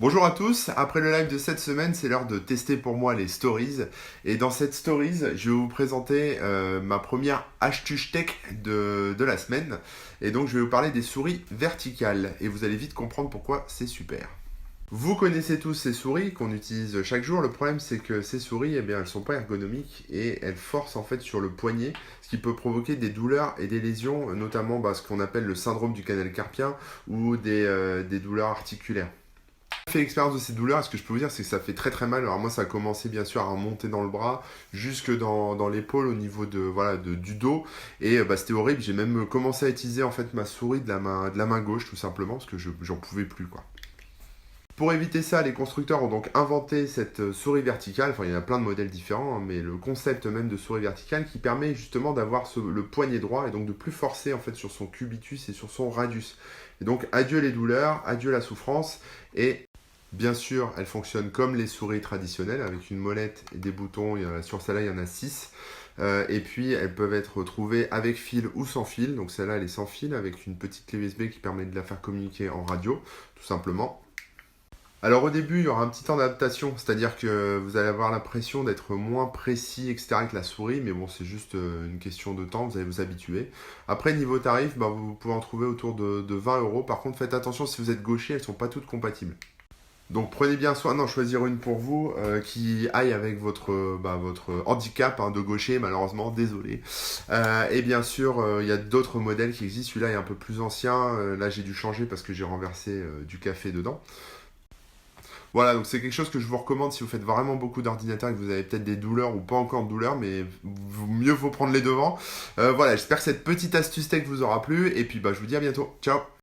Bonjour à tous, après le live de cette semaine, c'est l'heure de tester pour moi les stories. Et dans cette stories, je vais vous présenter ma première astuce tech de la semaine. Et donc je vais vous parler des souris verticales. Et vous allez vite comprendre pourquoi c'est super. Vous connaissez tous ces souris qu'on utilise chaque jour. Le problème c'est que ces souris, eh bien, elles sont pas ergonomiques et elles forcent en fait sur le poignet, ce qui peut provoquer des douleurs et des lésions, notamment ce qu'on appelle le syndrome du canal carpien ou des douleurs articulaires. Fait l'expérience de ces douleurs, et ce que je peux vous dire, c'est que ça fait très très mal. Alors moi, ça a commencé bien sûr à remonter dans le bras, jusque dans l'épaule, au niveau du dos, et c'était horrible. J'ai même commencé à utiliser en fait ma souris de la main gauche, tout simplement, parce que j'en pouvais plus, quoi. Pour éviter ça, les constructeurs ont donc inventé cette souris verticale. Enfin, il y en a plein de modèles différents, hein, mais le concept même de souris verticale qui permet justement d'avoir le poignet droit et donc de plus forcer en fait sur son cubitus et sur son radius. Et donc, adieu les douleurs, adieu la souffrance, et bien sûr, elle fonctionne comme les souris traditionnelles, avec une molette et des boutons. Sur celle-là, il y en a 6. Et puis, elles peuvent être trouvées avec fil ou sans fil. Donc celle-là, elle est sans fil, avec une petite clé USB qui permet de la faire communiquer en radio, tout simplement. Alors au début, il y aura un petit temps d'adaptation, c'est-à-dire que vous allez avoir l'impression d'être moins précis, etc. avec la souris, mais bon, c'est juste une question de temps, vous allez vous habituer. Après, niveau tarif, vous pouvez en trouver autour de 20 euros. Par contre, faites attention, si vous êtes gaucher, elles ne sont pas toutes compatibles. Donc prenez bien soin d'en choisir une pour vous qui aille avec votre handicap de gaucher, malheureusement, désolé. Et bien sûr, il y a d'autres modèles qui existent. Celui-là est un peu plus ancien. Là, j'ai dû changer parce que j'ai renversé du café dedans. Voilà, donc c'est quelque chose que je vous recommande si vous faites vraiment beaucoup d'ordinateurs et que vous avez peut-être des douleurs ou pas encore de douleurs, mais mieux vaut prendre les devants. Voilà, j'espère que cette petite astuce tech vous aura plu. Et puis je vous dis à bientôt. Ciao!